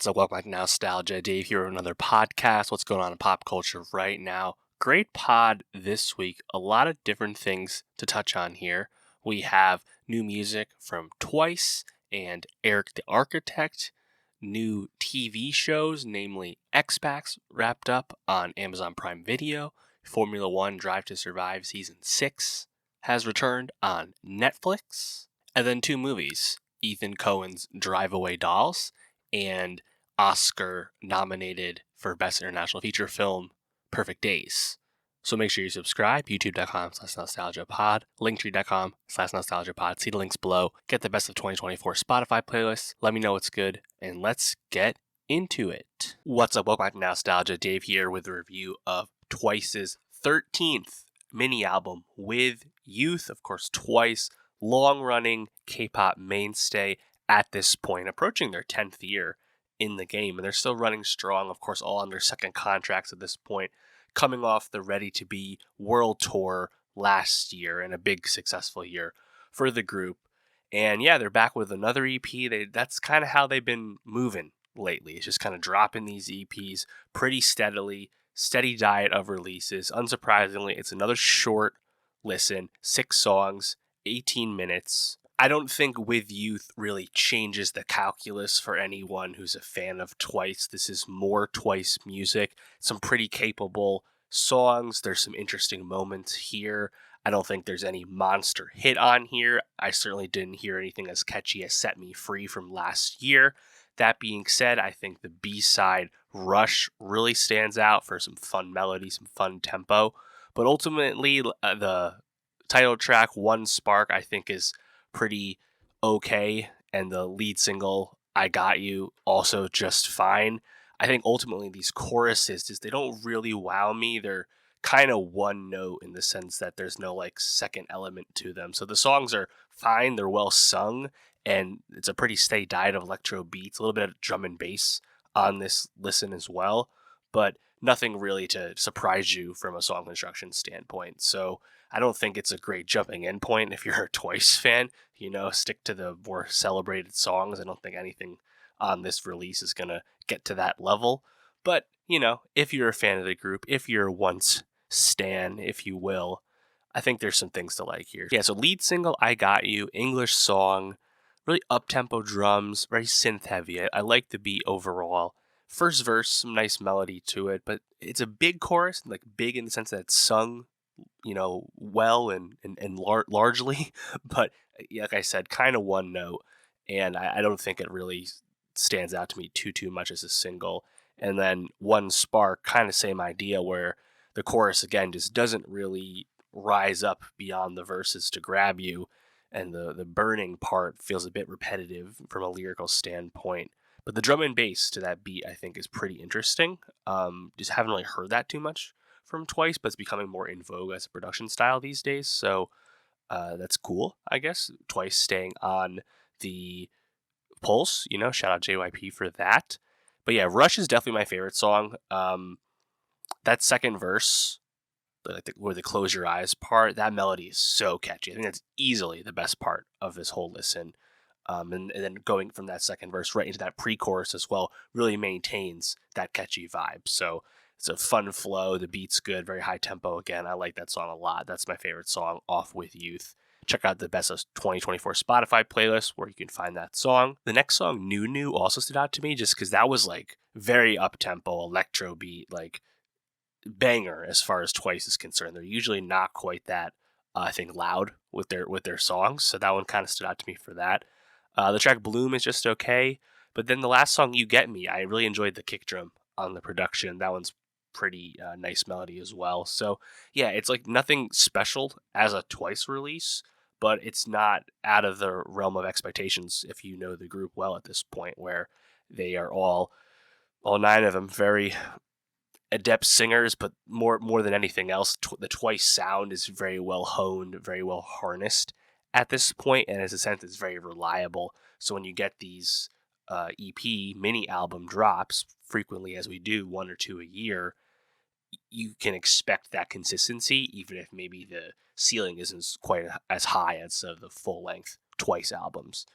What's up? Welcome back to Nostalgia. Dave here with another podcast. What's going on in pop culture right now? Great pod this week. A lot of different things to touch on here. We have new music from Twice and Eric the Architect. New TV shows, namely Expats, wrapped up on Amazon Prime Video. Formula One Drive to Survive Season 6 has returned on Netflix. And then two movies. Ethan Coen's Drive Away Dolls and Oscar-nominated for Best International Feature Film, Perfect Days. So make sure you subscribe, youtube.com/nostalgiapod, linktree.com/nostalgiapod. See the links below. Get the best of 2024 Spotify playlist. Let me know what's good, and let's get into it. What's up? Welcome back to Nostalgia. Dave here with a review of Twice's 13th mini album, With Youth. Of course, Twice, long-running K-pop mainstay at this point, approaching their 10th year in the game, and they're still running strong, of course, all on their second contracts at this point, coming off the Ready to Be World Tour last year and a big successful year for the group. And yeah, they're back with another EP. That's kind of how they've been moving lately. It's just kind of dropping these EPs pretty steadily, steady diet of releases. Unsurprisingly, it's another short listen, 6 songs, 18 minutes. I don't think With Youth really changes the calculus for anyone who's a fan of Twice. This is more Twice music. Some pretty capable songs. There's some interesting moments here. I don't think there's any monster hit on here. I certainly didn't hear anything as catchy as Set Me Free from last year. That being said, I think the B-side, Rush, really stands out for some fun melody, some fun tempo. But ultimately, the title track, One Spark, I think is pretty okay, and the lead single, I Got You, also just fine. I think ultimately these choruses, they don't really wow me. They're kind of one note in the sense that there's no like second element to them. So the songs are fine, they're well sung, and it's a pretty steady diet of electro beats, a little bit of drum and bass on this listen as well, but nothing really to surprise you from a song construction standpoint. So I don't think it's a great jumping in point if you're a Twice fan. Stick to the more celebrated songs. I don't think anything on this release is going to get to that level. But, if you're a fan of the group, if you're once stan, if you will, I think there's some things to like here. Yeah, so lead single, I Got You, English song, really up-tempo drums, very synth-heavy. I like the beat overall. First verse, some nice melody to it, but it's a big chorus, like big in the sense that it's sung well and largely, but like I said, kind of one note, and I don't think it really stands out to me too much as a single. And then One Spark, kind of same idea, where the chorus again just doesn't really rise up beyond the verses to grab you, and the burning part feels a bit repetitive from a lyrical standpoint. But the drum and bass to that beat, I think, is pretty interesting. Just haven't really heard that too much from Twice, but it's becoming more in vogue as a production style these days. So that's cool, I guess. Twice staying on the pulse, shout out JYP for that. But yeah, Rush is definitely my favorite song. That second verse, where the Close Your Eyes part, that melody is so catchy. I think that's easily the best part of this whole listen. And then going from that second verse right into that pre-chorus as well really maintains that catchy vibe. So it's a fun flow. The beat's good, very high tempo. Again, I like that song a lot. That's my favorite song off With Youth. Check out the Best of 2024 Spotify playlist where you can find that song. The next song, New, also stood out to me just because that was like very up-tempo, electro beat, like banger as far as Twice is concerned. They're usually not quite that, I think, loud with their songs. So that one kind of stood out to me for that. The track Bloom is just okay. But then the last song, You Get Me, I really enjoyed the kick drum on the production. That one's pretty nice melody as well. So yeah, it's like nothing special as a Twice release, but it's not out of the realm of expectations if you know the group well at this point, where they are all 9 of them very adept singers, but more than anything else, the Twice sound is very well honed, very well harnessed at this point, and in a sense, it's very reliable. So when you get these EP mini album drops, frequently as we do, 1 or 2 a year, you can expect that consistency, even if maybe the ceiling isn't quite as high as the full-length Twice albums.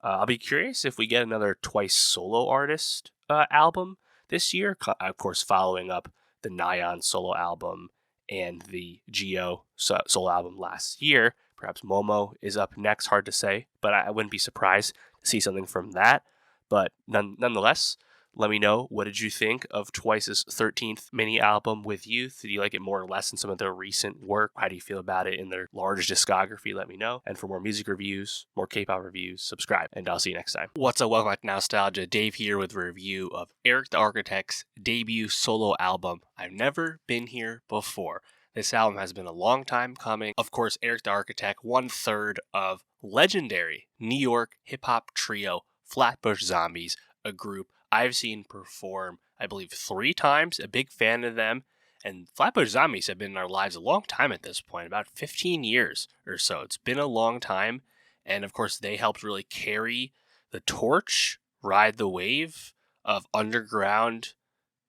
I'll be curious if we get another Twice solo artist album this year, of course, following up the Nyan solo album and the Geo solo album last year. Perhaps Momo is up next, hard to say, but I wouldn't be surprised to see something from that. But nonetheless, let me know, what did you think of Twice's 13th mini album With Youth? Did you like it more or less than some of their recent work? How do you feel about it in their large discography? Let me know. And for more music reviews, more K-pop reviews, subscribe, and I'll see you next time. What's up? Welcome back to Nostalgia. Dave here with a review of Eric the Architect's debut solo album, I've Never Been Here Before. This album has been a long time coming. Of course, Eric the Architect, 1/3 of legendary New York hip-hop trio Flatbush Zombies, a group I've seen perform, I believe, 3 times. A big fan of them. And Flatbush Zombies have been in our lives a long time at this point, about 15 years or so. It's been a long time. And of course, they helped really carry the torch, ride the wave of underground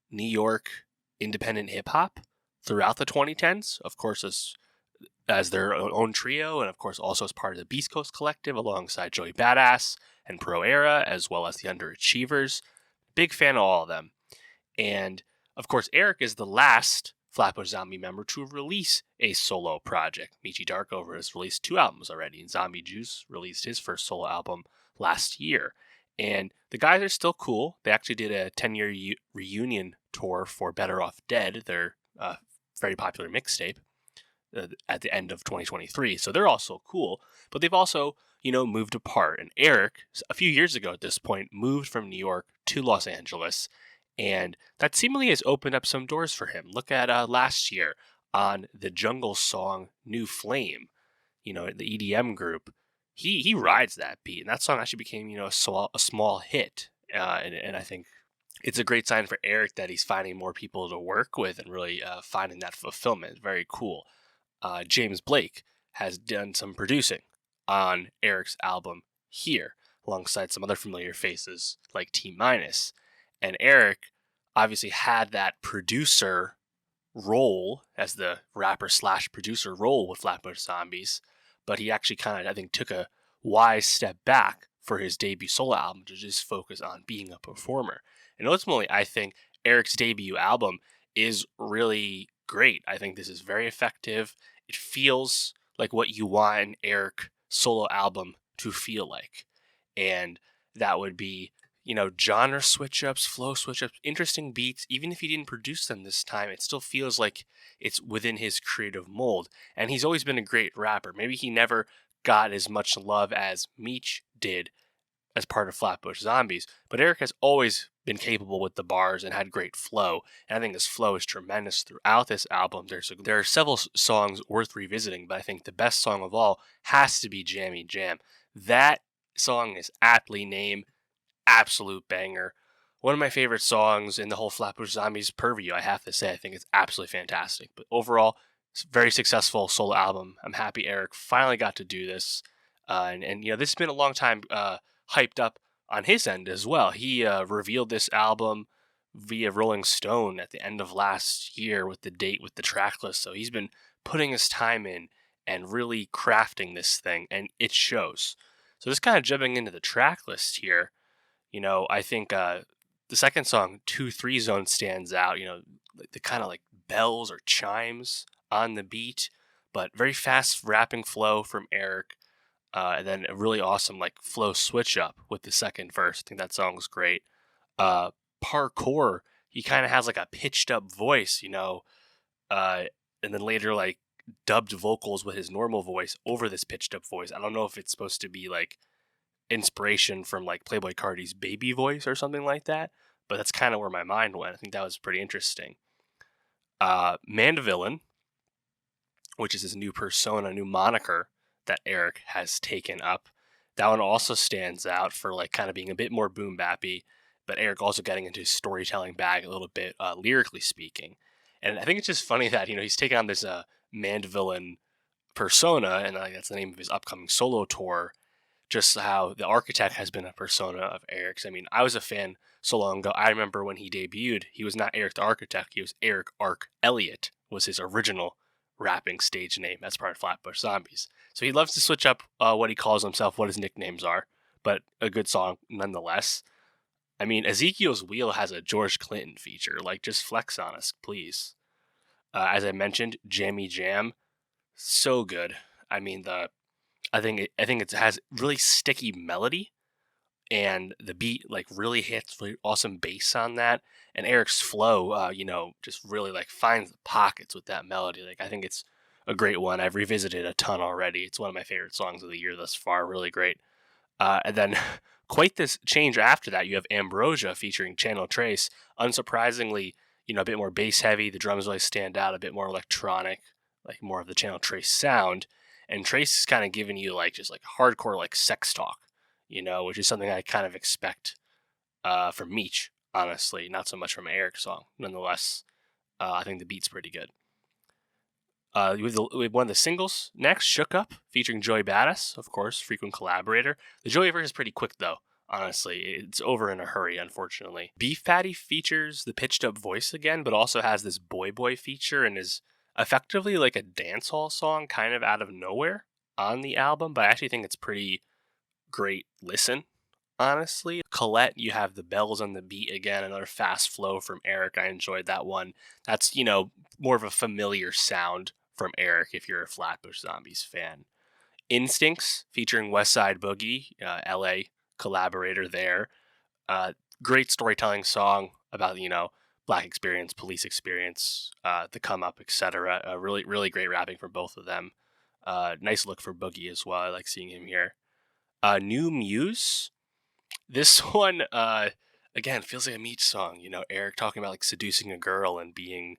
New York independent hip hop throughout the 2010s. Of course, as their own trio, and of course also as part of the Beast Coast Collective alongside Joey Badass and Pro Era, as well as the Underachievers. Big fan of all of them. And of course, Eric is the last Flatbush Zombie member to release a solo project. Michi Darkover has released 2 albums already, and Zombie Juice released his first solo album last year. And the guys are still cool. They actually did a 10-year reunion tour for Better Off Dead, their very popular mixtape, at the end of 2023. So they're also cool, but they've also, moved apart. And Eric, a few years ago at this point, moved from New York to Los Angeles, and that seemingly has opened up some doors for him. Look at last year on the Jungle song New Flame, the EDM group. He rides that beat, and that song actually became, a small hit. And I think it's a great sign for Eric that he's finding more people to work with and really finding that fulfillment. Very cool. James Blake has done some producing on Eric's album here, alongside some other familiar faces like T Minus. And Eric obviously had that producer role as the rapper / producer role with Flatbush Zombies, but he actually kind of, I think, took a wise step back for his debut solo album to just focus on being a performer. And ultimately, I think Eric's debut album is really great. I think this is very effective. It feels like what you want an Eric solo album to feel like. And that would be, genre switch-ups, flow switch-ups, interesting beats. Even if he didn't produce them this time, it still feels like it's within his creative mold. And he's always been a great rapper. Maybe he never got as much love as Meech did as part of Flatbush Zombies, but Eric has always been capable with the bars and had great flow, and I think his flow is tremendous throughout this album. There are several songs worth revisiting, but I think the best song of all has to be Jammy Jam. That song is aptly named, absolute banger. One of my favorite songs in the whole Flatbush Zombies purview, I have to say. I think it's absolutely fantastic. But overall, it's a very successful solo album. I'm happy Eric finally got to do this. And this has been a long time hyped up on his end as well. He revealed this album via Rolling Stone at the end of last year with the date, with the track list. So he's been putting his time in and really crafting this thing, and it shows. So just kind of jumping into the track list here, I think the second song, 2-3 Zone, stands out. The kind of like bells or chimes on the beat, but very fast rapping flow from Eric. And then a really awesome flow switch up with the second verse. I think that song's great. Parkour, he kind of has a pitched up voice, and then later dubbed vocals with his normal voice over this pitched up voice. I don't know if it's supposed to be inspiration from Playboi Carti's baby voice or something like that, but that's kind of where my mind went. I think that was pretty interesting. Mandavillain, which is his new persona, new moniker that Eric has taken up. That one also stands out for kind of being a bit more boom bappy, but Eric also getting into his storytelling bag a little bit, lyrically speaking. And I think it's just funny that, he's taken on this Mandavillain persona, and that's the name of his upcoming solo tour. Just how the Architect has been a persona of Eric's. I mean, I was a fan so long ago. I remember when he debuted, he was not Eric the Architect, he was Eric Arc Elliott, was his original rapping stage name as part of Flatbush Zombies. So he loves to switch up what he calls himself, what his nicknames are, but a good song nonetheless. I mean, Ezekiel's Wheel has a George Clinton feature. Like, just flex on us, please. As I mentioned, Jammy Jam, so good. I mean, I think it has really sticky melody, and the beat like really hits really awesome bass on that. And Eric's flow, just really like finds the pockets with that melody. Like, I think it's a great one. I've revisited a ton already. It's one of my favorite songs of the year thus far. Really great. And then quite this change after that, you have Ambrosia featuring Channel Trace. Unsurprisingly, a bit more bass heavy. The drums really stand out, a bit more electronic, like more of the Channel Trace sound. And Trace is kind of giving you like just like hardcore like sex talk, which is something I kind of expect from Meech, honestly, not so much from Eric's song. Nonetheless, I think the beat's pretty good. We have one of the singles next, Shook Up, featuring Joey Badass, of course, frequent collaborator. The Joey version is pretty quick, though, honestly. It's over in a hurry, unfortunately. Beef Patty features the pitched up voice again, but also has this boy feature and is effectively like a dancehall song kind of out of nowhere on the album, but I actually think it's pretty great listen, honestly. Colette, you have the bells on the beat again, another fast flow from Eric. I enjoyed that one. That's, more of a familiar sound from Eric if you're a Flatbush Zombies fan. Instincts featuring West Side Boogie, LA collaborator there. Great storytelling song about, Black experience, police experience, the come up, etc. Really, really great rapping from both of them. Nice look for Boogie as well. I like seeing him here. New Muse. This one, again, feels like a Meech song. Eric talking about like seducing a girl and being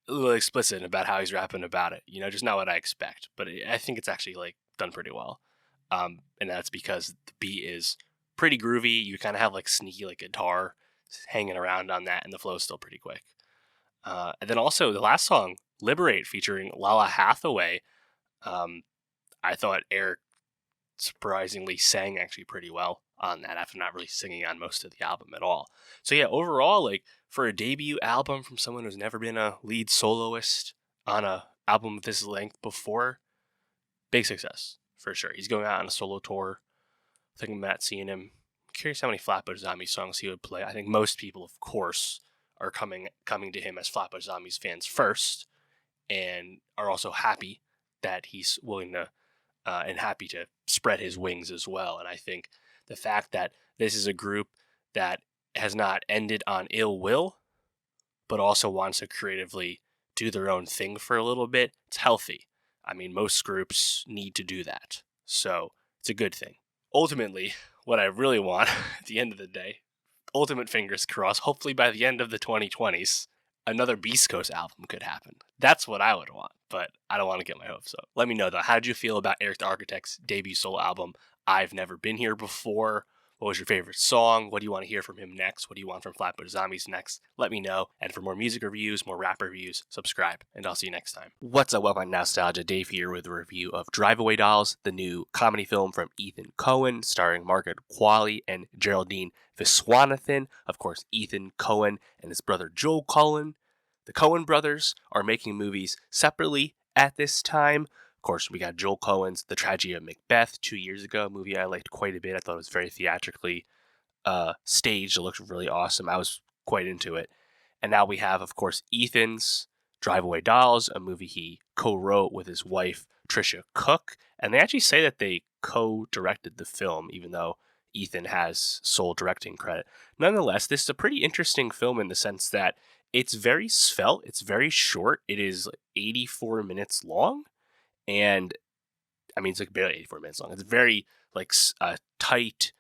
a little explicit about how he's rapping about it. Just not what I expect. But I think it's actually like done pretty well. And that's because the beat is pretty groovy. You kind of have like sneaky like guitar hanging around on that, and the flow is still pretty quick. And then also the last song, Liberate, featuring Lala Hathaway. I thought Eric surprisingly sang actually pretty well on that after not really singing on most of the album at all. So yeah, overall, like for a debut album from someone who's never been a lead soloist on a album of this length before, big success for sure. He's going out on a solo tour. Thinking about seeing him. Curious how many Flatbush Zombies songs he would play. I think most people, of course, are coming to him as Flatbush Zombies fans first, and are also happy that he's willing to and happy to spread his wings as well. And I think the fact that this is a group that has not ended on ill will, but also wants to creatively do their own thing for a little bit, it's healthy. I mean, most groups need to do that. So it's a good thing. Ultimately, what I really want at the end of the day, ultimate fingers crossed, hopefully by the end of the 2020s, another Beast Coast album could happen. That's what I would want, but I don't want to get my hopes up. Let me know, though. How did you feel about Eric the Architect's debut solo album, I've Never Been Here Before? What was your favorite song? What do you want to hear from him next? What do you want from Flatbush Zombies next? Let me know. And for more music reviews, more rap reviews, subscribe. And I'll see you next time. What's up, Welcome Nostalgia? Dave here with a review of Drive Away Dolls, the new comedy film from Ethan Coen, starring Margaret Qualley and Geraldine Viswanathan. Of course, Ethan Coen and his brother Joel Coen. The Coen brothers are making movies separately at this time. Of course, we got Joel Coen's The Tragedy of Macbeth 2 years ago, a movie I liked quite a bit. I thought it was very theatrically staged. It looked really awesome. I was quite into it. And now we have, of course, Ethan's Drive Away Dolls, a movie he co-wrote with his wife, Trisha Cook. And they actually say that they co-directed the film, even though Ethan has sole directing credit. Nonetheless, this is a pretty interesting film in the sense that it's very svelte. It's very short. It is 84 minutes long. And I mean, it's like barely 84 minutes long. It's very like tight,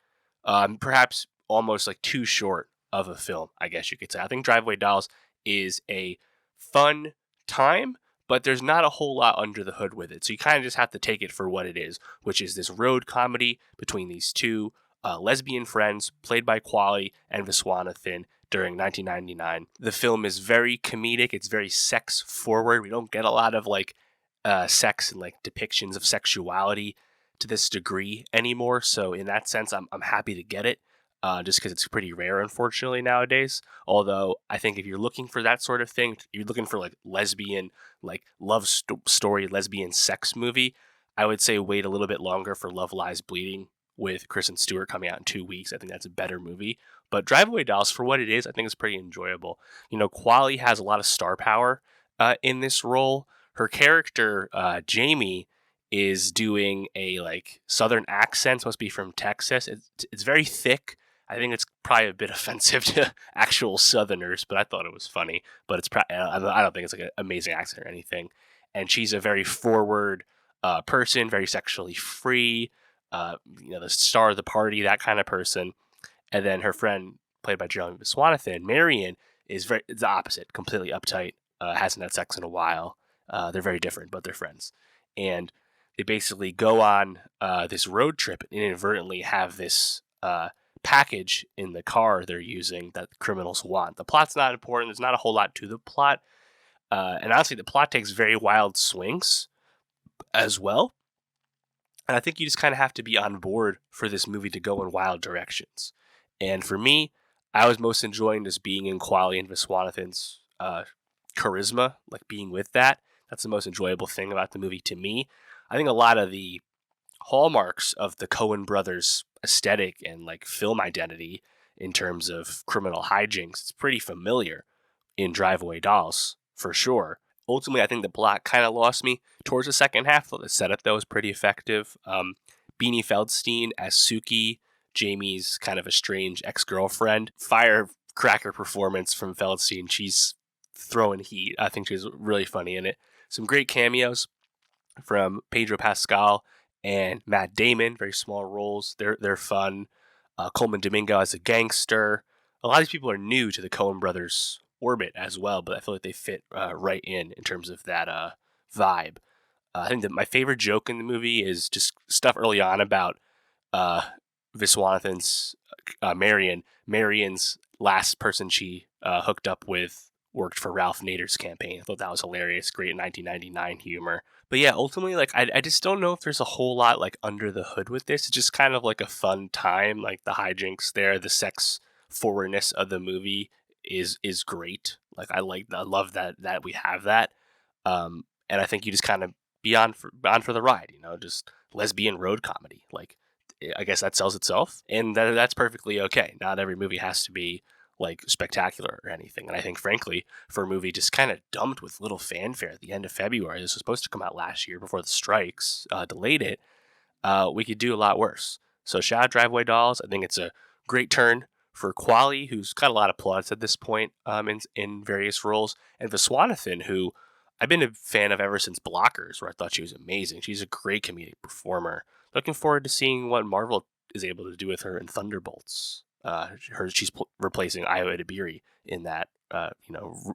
perhaps almost like too short of a film, I guess you could say. I think Drive Away Dolls is a fun time, but there's not a whole lot under the hood with it. So you kind of just have to take it for what it is, which is this road comedy between these two lesbian friends played by Qualley and Viswanathan during 1999. The film is very comedic. It's very sex forward. We don't get a lot of like sex and like depictions of sexuality to this degree anymore. So in that sense, I'm happy to get it just because it's pretty rare, unfortunately, nowadays. Although I think if you're looking for that sort of thing, you're looking for like lesbian, like love story, lesbian sex movie, I would say wait a little bit longer for Love Lies Bleeding with Kristen Stewart coming out in 2 weeks. I think that's a better movie. But Drive Away Dolls, for what it is, I think it's pretty enjoyable. Quali has a lot of star power in this role. Her character, Jamie, is doing a like Southern accent, supposed to be from Texas. It's very thick. I think it's probably a bit offensive to actual Southerners, but I thought it was funny. But I don't think it's like an amazing accent or anything. And she's a very forward person, very sexually free. The star of the party, that kind of person. And then her friend, played by Jeremy Viswanathan, Marion, is the opposite, completely uptight, hasn't had sex in a while. They're very different, but they're friends. And they basically go on this road trip and inadvertently have this package in the car they're using that the criminals want. The plot's not important. There's not a whole lot to the plot. And honestly, the plot takes very wild swings as well. And I think you just kind of have to be on board for this movie to go in wild directions. And for me, I was most enjoying just being in Quali and Viswanathan's charisma, like being with that. That's the most enjoyable thing about the movie to me. I think a lot of the hallmarks of the Coen brothers aesthetic and like film identity in terms of criminal hijinks, it's pretty familiar in Drive Away Dolls, for sure. Ultimately, I think the plot kind of lost me towards the second half. The setup, though, was pretty effective. Beanie Feldstein as Suki, Jamie's kind of a strange ex-girlfriend. Firecracker performance from Feldstein. She's throwing heat. I think she's really funny in it. Some great cameos from Pedro Pascal and Matt Damon. Very small roles. They're fun. Coleman Domingo as a gangster. A lot of these people are new to the Coen brothers orbit as well, but I feel like they fit right in terms of that vibe. I think that my favorite joke in the movie is just stuff early on about Viswanathan's Marion. Marion's last person she hooked up with worked for Ralph Nader's campaign. I thought that was hilarious. Great 1999 humor. But yeah, ultimately, like I just don't know if there's a whole lot like under the hood with this. It's just kind of like a fun time. Like the hijinks there, the sex forwardness of the movie is great. Like I love that we have that. And I think you just kind of be on for the ride. Just lesbian road comedy. Like I guess that sells itself, and that's perfectly okay. Not every movie has to be like spectacular or anything. And I think, frankly, for a movie just kind of dumped with little fanfare at the end of February, this was supposed to come out last year before the strikes delayed it. We could do a lot worse. So shout out Drive Away Dolls. I think it's a great turn for Quali, who's got a lot of plaudits at this point in various roles, and Viswanathan, who I've been a fan of ever since Blockers, where I thought she was amazing. She's a great comedic performer. Looking forward to seeing what Marvel is able to do with her in Thunderbolts. She's replacing Ayo Edebiri in that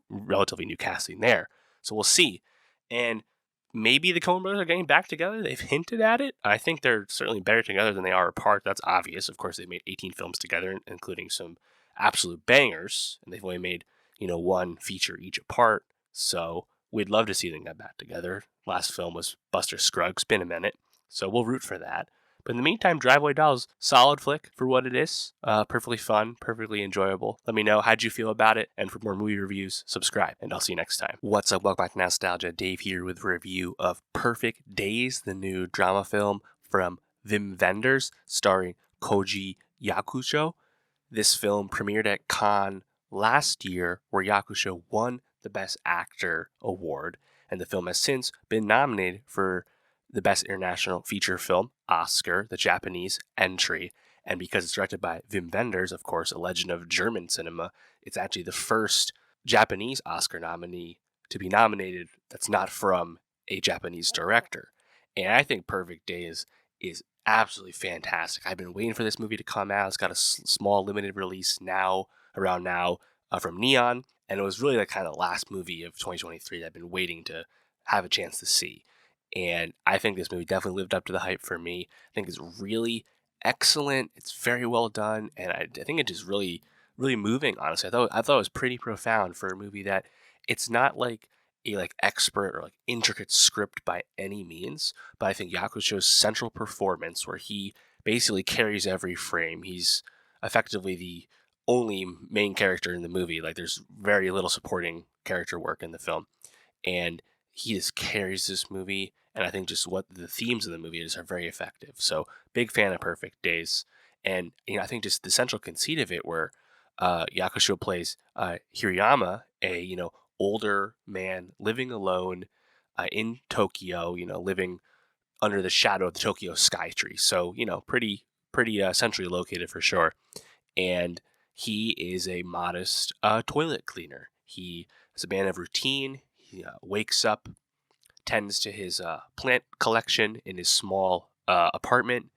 relatively new casting there. So we'll see. And maybe the Coen brothers are getting back together. They've hinted at it. I think they're certainly better together than they are apart. That's obvious. Of course, they've made 18 films together, including some absolute bangers, and they've only made one feature each apart. So we'd love to see them get back together. Last film was Buster Scruggs. Been a minute, so we'll root for that. But in the meantime, Drive Away Dolls, solid flick for what it is. Perfectly fun, perfectly enjoyable. Let me know how'd you feel about it. And for more movie reviews, subscribe. And I'll see you next time. What's up? Welcome back to Nostalgia. Dave here with a review of Perfect Days, the new drama film from Wim Wenders, starring Koji Yakusho. This film premiered at Cannes last year, where Yakusho won the Best Actor award. And the film has since been nominated for the Best International Feature Film Oscar, the Japanese entry. And because it's directed by Wim Wenders, of course, a legend of German cinema, it's actually the first Japanese Oscar nominee to be nominated that's not from a Japanese director. And I think Perfect Days is absolutely fantastic. I've been waiting for this movie to come out. It's got a small limited release around now from Neon. And it was really the kind of last movie of 2023 that I've been waiting to have a chance to see. And I think this movie definitely lived up to the hype for me. I think it's really excellent. It's very well done. And I think it's just really, really moving, honestly. I thought it was pretty profound for a movie that it's not like a expert or intricate script by any means. But I think Yakusho's central performance, where he basically carries every frame. He's effectively the only main character in the movie. There's very little supporting character work in the film. And he just carries this movie, and I think just what the themes of the movie are very effective. So big fan of Perfect Days. And I think just the central conceit of it, where Yakusho plays Hirayama, a older man living alone in Tokyo, living under the shadow of the Tokyo Sky Tree. So pretty centrally located for sure. And he is a modest toilet cleaner. He is a man of routine. He wakes up, tends to his plant collection in his small apartment,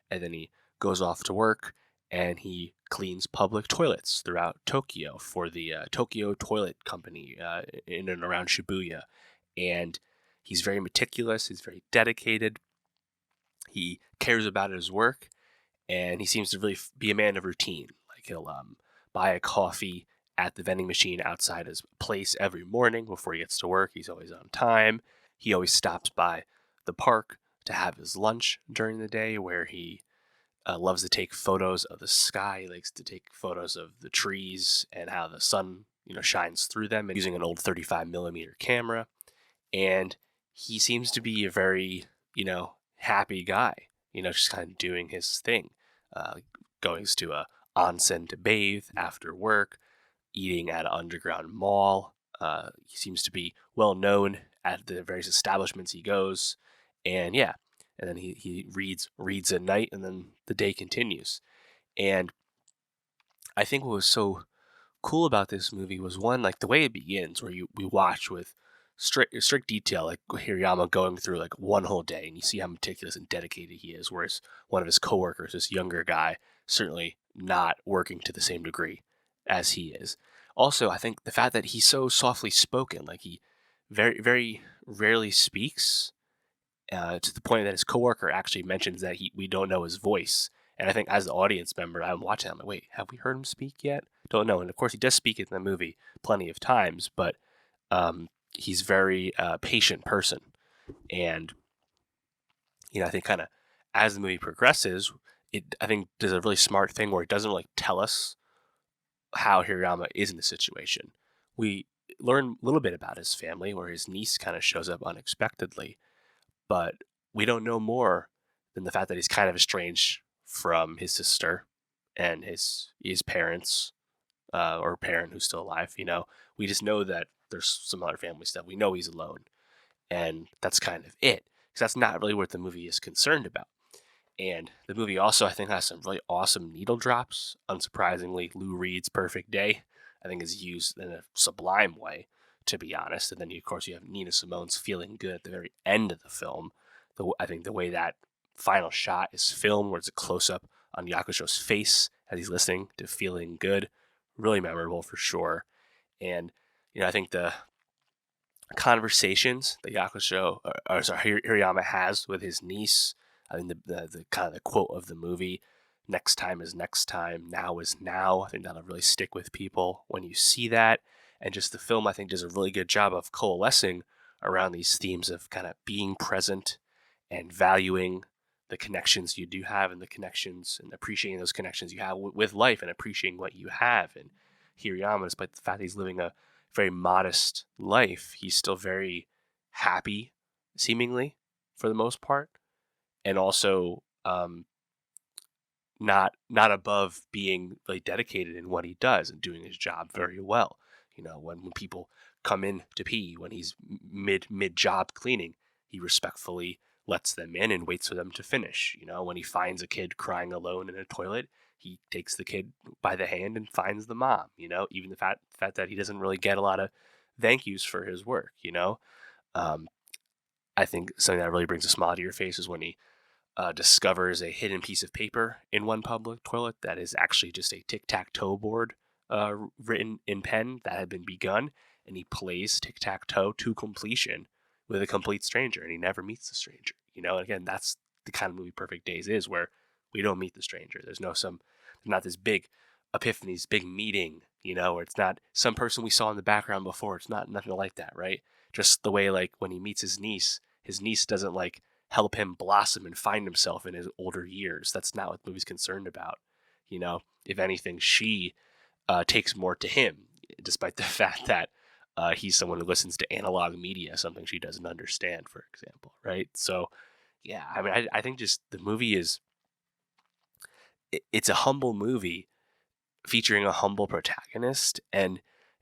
and then he goes off to work and he cleans public toilets throughout Tokyo for the Tokyo Toilet Company in and around Shibuya. And he's very meticulous, he's very dedicated, he cares about his work, and he seems to really be a man of routine. Like he'll buy a coffee at the vending machine outside his place every morning before he gets to work. He's always on time. He always stops by the park to have his lunch during the day, where he loves to take photos of the sky. He likes to take photos of the trees and how the sun, shines through them, and using an old 35 millimeter camera. And he seems to be a very, happy guy. Just kind of doing his thing. Goes to a onsen to bathe after work, eating at an underground mall. He seems to be well known at the various establishments he goes, and yeah, and then he reads at night, and then the day continues. And I think what was so cool about this movie was, one, like the way it begins, where we watch with strict detail, like Hirayama going through like one whole day, and you see how meticulous and dedicated he is. Whereas one of his coworkers, this younger guy, certainly not working to the same degree as he is. Also, I think the fact that he's so softly spoken, like he very very rarely speaks, to the point that his coworker actually mentions that we don't know his voice. And I think as the audience member, I'm watching, I'm like, wait, have we heard him speak yet? Don't know. And of course, he does speak it in the movie plenty of times, but he's very patient person. And I think kind of as the movie progresses, it I think does a really smart thing where it doesn't really tell us how Hirayama is in the situation. We learn a little bit about his family, where his niece kind of shows up unexpectedly, but we don't know more than the fact that he's kind of estranged from his sister and his parents, or parent who's still alive. We just know that there's some other family stuff. We know he's alone, and that's kind of it, because that's not really what the movie is concerned about. And the movie also, I think, has some really awesome needle drops. Unsurprisingly, Lou Reed's "Perfect Day," I think, is used in a sublime way, to be honest. And then, of course, you have Nina Simone's "Feeling Good" at the very end of the film. I think the way that final shot is filmed, where it's a close-up on Yakusho's face as he's listening to "Feeling Good," really memorable for sure. And, I think the conversations that Hirayama has with his niece, I mean, the kind of the quote of the movie, "Next time is next time, now is now." I think that'll really stick with people when you see that. And just the film, I think, does a really good job of coalescing around these themes of kind of being present and valuing the connections you do have, and the connections, and appreciating those connections you have with life, and appreciating what you have. And Hirayama, despite the fact that he's living a very modest life, he's still very happy, seemingly, for the most part, and also not above being like dedicated in what he does and doing his job very well. When people come in to pee, when he's mid job cleaning, he respectfully lets them in and waits for them to finish. When he finds a kid crying alone in a toilet, he takes the kid by the hand and finds the mom. Even the fact that he doesn't really get a lot of thank yous for his work. I think something that really brings a smile to your face is when he discovers a hidden piece of paper in one public toilet that is actually just a tic-tac-toe board written in pen that had been begun, and he plays tic-tac-toe to completion with a complete stranger, and he never meets the stranger. And again, that's the kind of movie Perfect Days is, where we don't meet the stranger. There's not this big epiphany, this big meeting, where it's not some person we saw in the background before. It's not nothing like that, right? Just the way, like, when he meets his niece doesn't like help him blossom and find himself in his older years. That's not what the movie's concerned about. If anything, she takes more to him, despite the fact that he's someone who listens to analog media, something she doesn't understand, for example, right? So, yeah, I mean, I think just the movie it's a humble movie, featuring a humble protagonist, and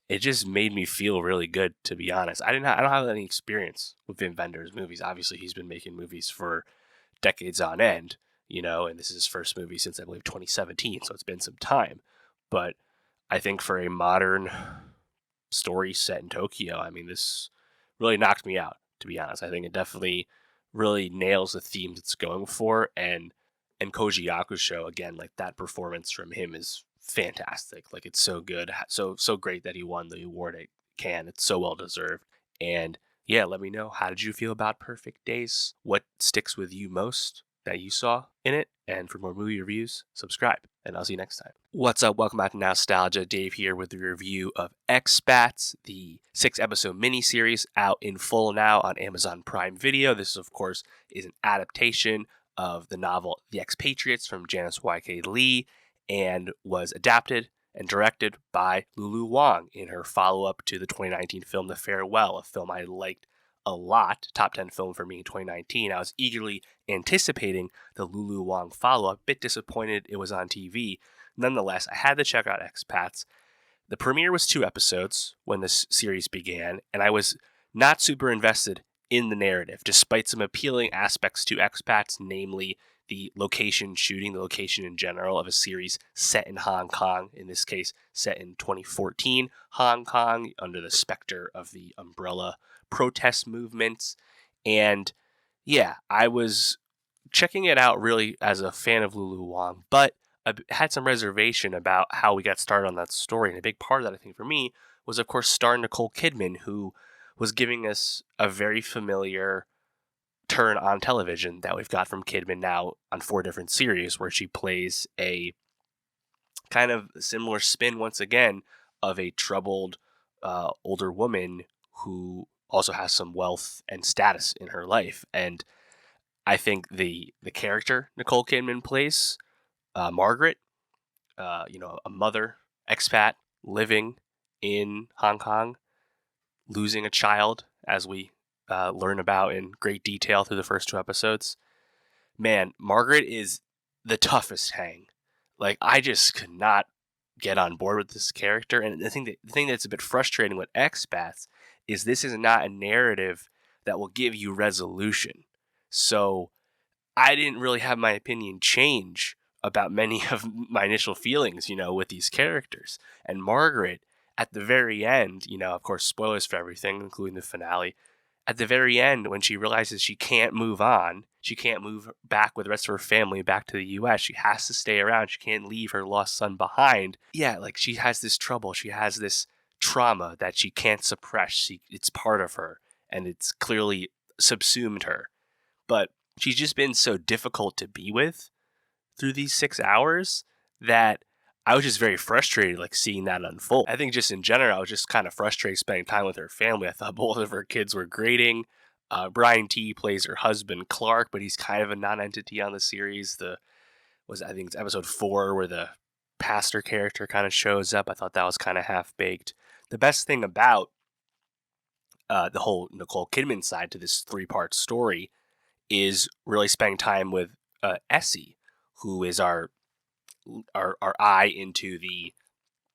it just made me feel really good, to be honest. I don't have any experience with Wim Wenders movies. Obviously, he's been making movies for decades on end, and this is his first movie since I believe 2017, so it's been some time. But I think for a modern story set in Tokyo, I mean, this really knocked me out, to be honest. I think it definitely really nails the themes it's going for, and Koji Yakusho, again, like that performance from him is fantastic. Like it's so good, so great that he won the award at Cannes. It's so well deserved. And yeah, let me know, how did you feel about Perfect Days? What sticks with you most that you saw in it? And for more movie reviews, subscribe, and I'll see you next time. What's up? Welcome back to Nostalgia. Dave here with the review of Expats, the 6-episode miniseries out in full now on Amazon Prime Video. This, of course, is an adaptation of the novel The Expatriates from Janice Y.K. Lee, and was adapted and directed by Lulu Wang in her follow-up to the 2019 film The Farewell, a film I liked a lot, top 10 film for me in 2019. I was eagerly anticipating the Lulu Wang follow-up, bit disappointed it was on TV. Nonetheless, I had to check out Expats. The premiere was 2 episodes when this series began, and I was not super invested in the narrative, despite some appealing aspects to Expats, namely the location shooting, the location in general of a series set in Hong Kong, in this case set in 2014 Hong Kong, under the specter of the umbrella protest movements. And yeah, I was checking it out really as a fan of Lulu Wang, but I had some reservation about how we got started on that story. And a big part of that, I think, for me, was, of course, starring Nicole Kidman, who was giving us a very familiar turn on television that we've got from Kidman now on 4 different series, where she plays a kind of similar spin once again of a troubled older woman who also has some wealth and status in her life. And I think the character Nicole Kidman plays, Margaret, a mother expat living in Hong Kong, losing a child, as we learn about in great detail through the first 2 episodes. Man, Margaret is the toughest hang. Like, I just could not get on board with this character. And the thing that's a bit frustrating with Expats is this is not a narrative that will give you resolution. So I didn't really have my opinion change about many of my initial feelings, with these characters. And Margaret, at the very end, of course, spoilers for everything, including the finale, at the very end, when she realizes she can't move on, she can't move back with the rest of her family back to the U.S., she has to stay around, she can't leave her lost son behind. Yeah, like, she has this trouble, she has this trauma that she can't suppress. It's part of her, and it's clearly subsumed her. But she's just been so difficult to be with through these 6 hours that I was just very frustrated, like, seeing that unfold. I think just in general, I was just kind of frustrated spending time with her family. I thought both of her kids were grating. Brian T plays her husband, Clark, but he's kind of a non-entity on the series. I think it's episode 4 where the pastor character kind of shows up. I thought that was kind of half-baked. The best thing about the whole Nicole Kidman side to this 3-part story is really spending time with Essie, who is our eye into the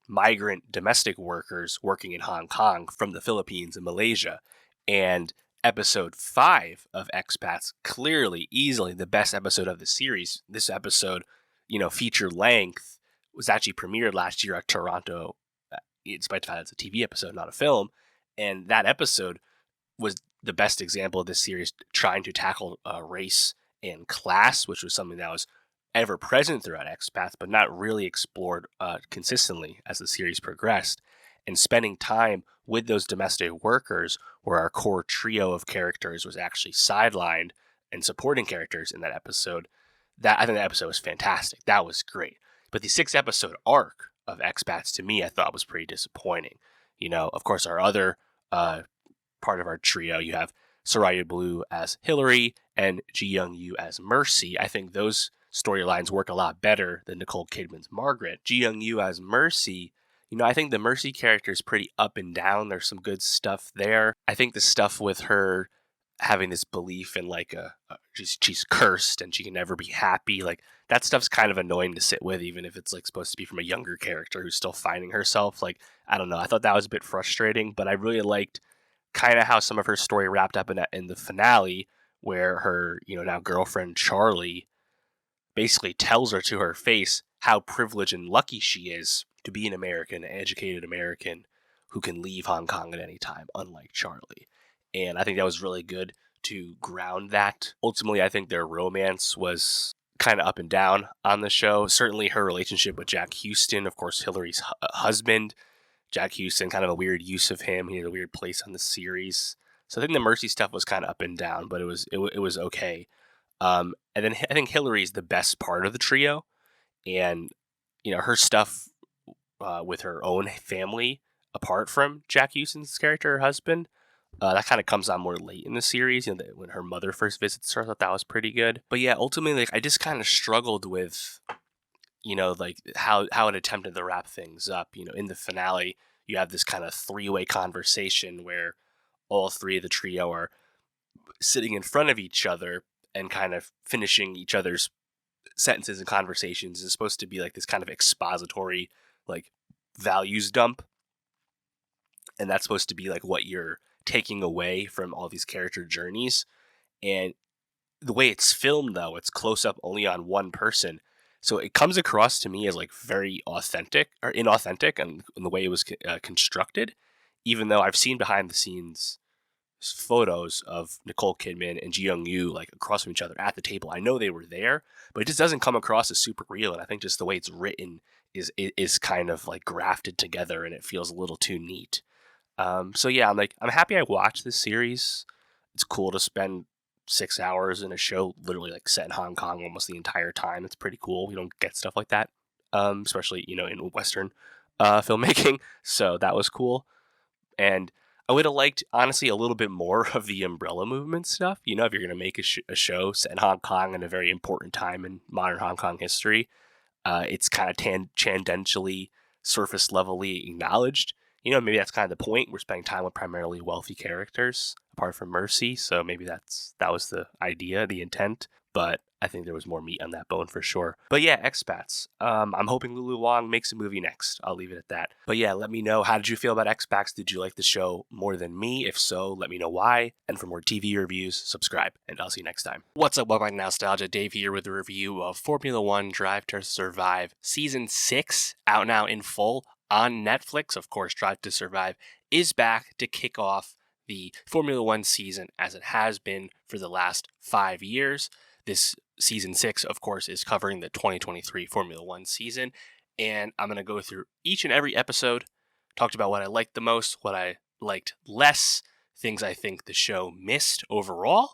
migrant domestic workers working in Hong Kong from the Philippines and Malaysia. And episode 5 of Expats, clearly, easily the best episode of the series. This episode, feature length, was actually premiered last year at Toronto, despite the fact it's a TV episode, not a film. And that episode was the best example of this series trying to tackle race and class, which was something that was ever present throughout Expats, but not really explored consistently as the series progressed. And spending time with those domestic workers, where our core trio of characters was actually sidelined and supporting characters in that episode, I think that episode was fantastic. That was great. But the 6-episode arc of Expats, to me, I thought was pretty disappointing. Of course, our other part of our trio, you have Soraya Blue as Hillary and Ji Young-yu as Mercy. I think those storylines work a lot better than Nicole Kidman's Margaret. Ji Young-yu as Mercy, I think the Mercy character is pretty up and down. There's some good stuff there. I think the stuff with her having this belief in like she's cursed and she can never be happy. Like that stuff's kind of annoying to sit with, even if it's like supposed to be from a younger character who's still finding herself. Like I don't know, I thought that was a bit frustrating, but I really liked kind of how some of her story wrapped up in the finale, where her now girlfriend Charlie basically tells her to her face how privileged and lucky she is to be an American, an educated American who can leave Hong Kong at any time, unlike Charlie. And I think that was really good to ground that. Ultimately, I think their romance was kind of up and down on the show. Certainly her relationship with Jack Houston, of course, Hillary's husband. Jack Houston, kind of a weird use of him. He had a weird place on the series. So I think the Mercy stuff was kind of up and down, but it was okay. And then I think Hillary's the best part of the trio, and her stuff with her own family, apart from Jack Houston's character, her husband, that kind of comes on more late in the series. When her mother first visits her, I thought that was pretty good. But yeah, ultimately, like I just kind of struggled with, like how it attempted to wrap things up. In the finale, you have this kind of three-way conversation where all three of the trio are sitting in front of each other and kind of finishing each other's sentences and conversations. Is supposed to be like this kind of expository, like values dump. And that's supposed to be like what you're taking away from all these character journeys. And the way it's filmed, though, it's close up only on one person. So it comes across to me as like very authentic or inauthentic in the way it was constructed, even though I've seen behind the scenes photos of Nicole Kidman and Ji Young Yu like across from each other at the table. I know they were there, but it just doesn't come across as super real. And I think just the way it's written is kind of like grafted together, and it feels a little too neat. So yeah, I'm happy I watched this series. It's cool to spend 6 hours in a show literally like set in Hong Kong almost the entire time. It's pretty cool. We don't get stuff like that, especially in Western filmmaking. So that was cool. And I would have liked, honestly, a little bit more of the Umbrella Movement stuff. If you're going to make a show set in Hong Kong in a very important time in modern Hong Kong history, it's kind of tangentially, surface levelly acknowledged. Maybe that's kind of the point. We're spending time with primarily wealthy characters, apart from Mercy. So maybe that was the idea, the intent. But I think there was more meat on that bone for sure. But yeah, Expats. I'm hoping Lulu Wang makes a movie next. I'll leave it at that. But yeah, let me know. How did you feel about Expats? Did you like the show more than me? If so, let me know why. And for more TV reviews, subscribe. And I'll see you next time. What's up, Welcome back to Nostalgia. Dave here with a review of Formula One Drive to Survive Season 6, out now in full on Netflix. Of course, Drive to Survive is back to kick off the Formula One season as it has been for the last 5 years. This season 6, of course, is covering the 2023 Formula One season, and I'm going to go through each and every episode, talked about what I liked the most, what I liked less, things I think the show missed overall,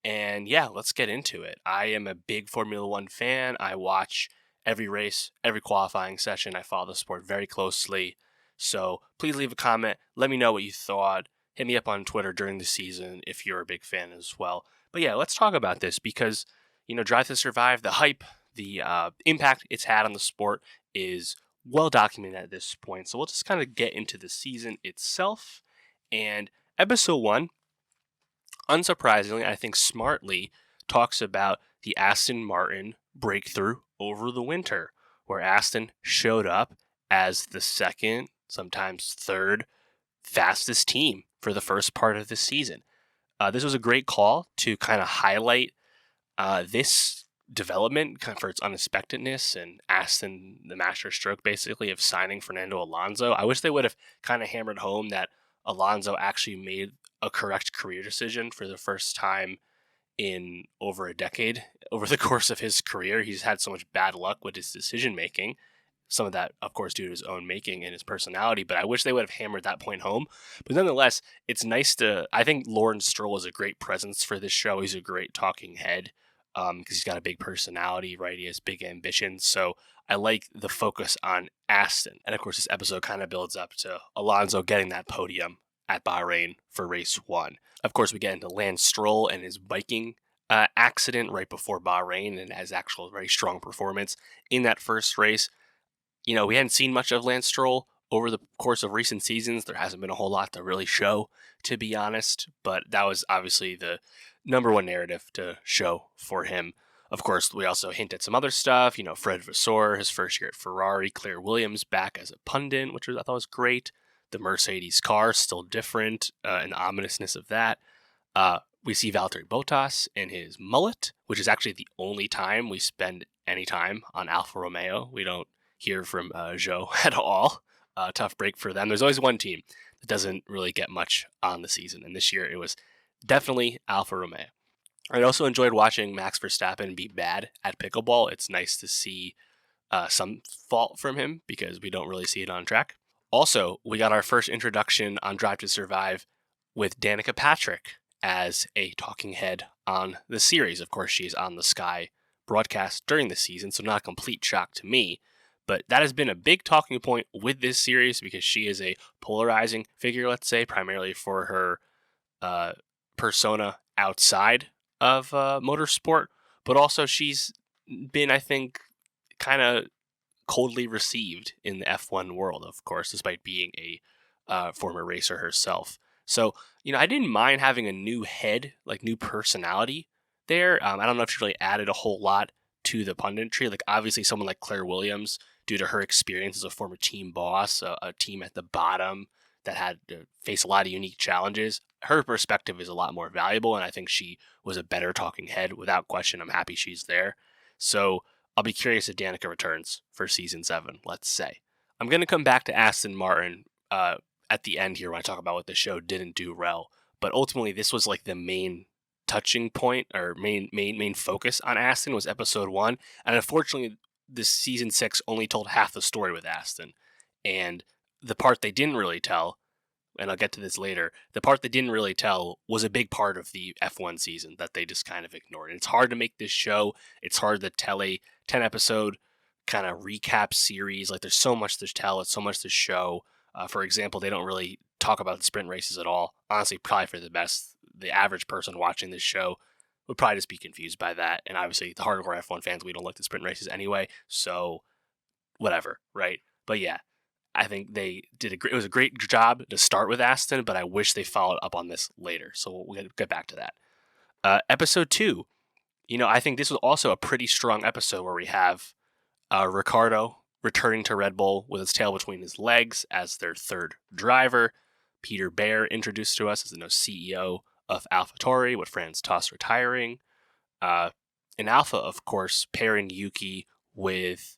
and yeah, let's get into it. I am a big Formula One fan. I watch every race, every qualifying session. I follow the sport very closely, so please leave a comment. Let me know what you thought. Hit me up on Twitter during the season if you're a big fan as well. But yeah, let's talk about this because, Drive to Survive, the hype, the impact it's had on the sport is well documented at this point. So we'll just kind of get into the season itself. And episode 1, unsurprisingly, I think smartly, talks about the Aston Martin breakthrough over the winter, where Aston showed up as the second, sometimes third, fastest team for the first part of the season. This was a great call to kind of highlight this development for its unexpectedness and Aston the master stroke basically of signing Fernando Alonso. I wish they would have kind of hammered home that Alonso actually made a correct career decision for the first time in over a decade. Over the course of his career, he's had so much bad luck with his decision making. Some of that, of course, due to his own making and his personality, but I wish they would have hammered that point home. But nonetheless, it's nice I think Lawrence Stroll is a great presence for this show. He's a great talking head because he's got a big personality, right? He has big ambitions. So I like the focus on Aston. And of course, this episode kind of builds up to Alonso getting that podium at Bahrain for race 1. Of course, we get into Lance Stroll and his biking accident right before Bahrain and has actual very strong performance in that first race. We hadn't seen much of Lance Stroll over the course of recent seasons, there hasn't been a whole lot to really show, to be honest. But that was obviously the number one narrative to show for him. Of course, we also hint at some other stuff. Fred Vasseur, his first year at Ferrari, Claire Williams back as a pundit, which I thought was great. The Mercedes car still different, and the ominousness of that. We see Valtteri Bottas and his mullet, which is actually the only time we spend any time on Alfa Romeo. We don't hear from Zhou at all. Tough break for them. There's always one team that doesn't really get much on the season, and this year it was definitely Alfa Romeo. I also enjoyed watching Max Verstappen be bad at pickleball. It's nice to see some fault from him because we don't really see it on track. Also, we got our first introduction on Drive to Survive with Danica Patrick as a talking head on the series. Of course, she's on the Sky broadcast during the season, so not a complete shock to me. But that has been a big talking point with this series because she is a polarizing figure, let's say, primarily for her persona outside of motorsport. But also she's been, I think, kind of coldly received in the F1 world, of course, despite being a former racer herself. So, I didn't mind having a new head, like new personality there. I don't know if she really added a whole lot to the punditry. Like, obviously, someone like Claire Williams, due to her experience as a former team boss, a team at the bottom that had to face a lot of unique challenges, her perspective is a lot more valuable, and I think she was a better talking head. Without question, I'm happy she's there. So I'll be curious if Danica returns for season 7, let's say. I'm going to come back to Aston Martin at the end here when I talk about what the show didn't do well. But ultimately, this was like the main touching point or main focus on Aston was episode 1. And unfortunately, this season 6 only told half the story with Aston. And the part they didn't really tell, and I'll get to this later, the part they didn't really tell was a big part of the F1 season that they just kind of ignored. And it's hard to make this show. It's hard to tell a 10-episode kind of recap series. Like, there's so much to tell. It's so much to show. For example, they don't really talk about the sprint races at all. Honestly, probably for the best. The average person watching this show would probably just be confused by that. And obviously, the hardcore F1 fans, we don't like the sprint races anyway. So, whatever, right? But yeah, I think they did it was a great job to start with Aston, but I wish they followed up on this later. So we'll get back to that. Episode 2, I think this was also a pretty strong episode where we have Ricciardo returning to Red Bull with his tail between his legs as their third driver. Peter Baer introduced to us as the new CEO of AlphaTauri, with Franz Tost retiring. In Alpha, of course, pairing Yuki with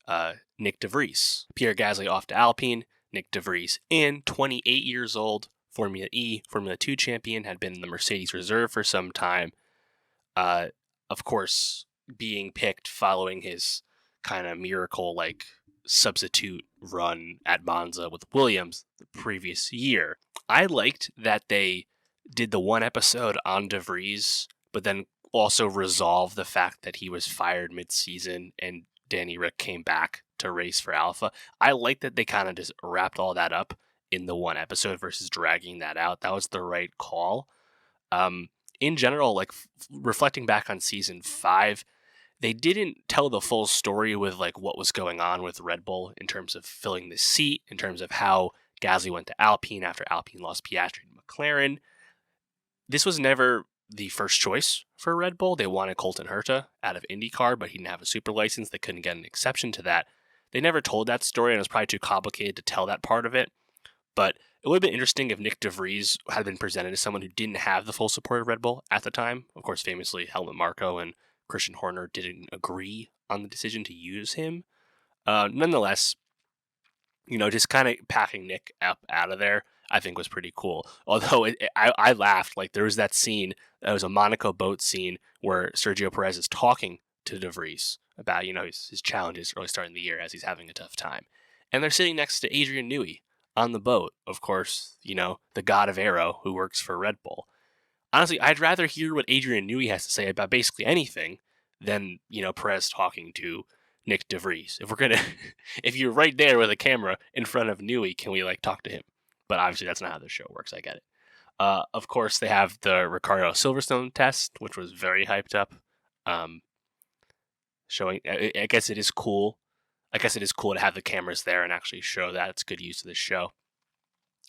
Nick De Vries. Pierre Gasly off to Alpine. Nick De Vries in, 28 years old, Formula E, Formula 2 champion, had been in the Mercedes reserve for some time. Of course, being picked following his kind of miracle substitute run at Monza with Williams the previous year. I liked that they did the one episode on De Vries, but then also resolved the fact that he was fired mid-season and Danny Rick came back to race for Alpha. I like that they kind of just wrapped all that up in the one episode versus dragging that out. That was the right call. In general, reflecting back on season 5, they didn't tell the full story with what was going on with Red Bull in terms of filling the seat, in terms of how Gasly went to Alpine after Alpine lost Piastri to McLaren. This was never the first choice for Red Bull. They wanted Colton Herta out of IndyCar, but he didn't have a super license. They couldn't get an exception to that. They never told that story, and it was probably too complicated to tell that part of it. But it would have been interesting if Nick De Vries had been presented as someone who didn't have the full support of Red Bull at the time. Of course, famously, Helmut Marko and Christian Horner didn't agree on the decision to use him. Nonetheless, just kind of packing Nick up out of there, I think was pretty cool. Although I laughed. There was that scene, it was a Monaco boat scene where Sergio Perez is talking to De Vries about, his challenges early starting the year as he's having a tough time. And they're sitting next to Adrian Newey on the boat. Of course, the god of aero who works for Red Bull. Honestly, I'd rather hear what Adrian Newey has to say about basically anything than, Perez talking to Nick De Vries. If you're right there with a camera in front of Newey, can we talk to him? But obviously that's not how the show works. I get it. Of course, they have the Ricardo Silverstone test, which was very hyped up. Showing, I guess it is cool I guess it is cool to have the cameras there and actually show that. It's good use of the show.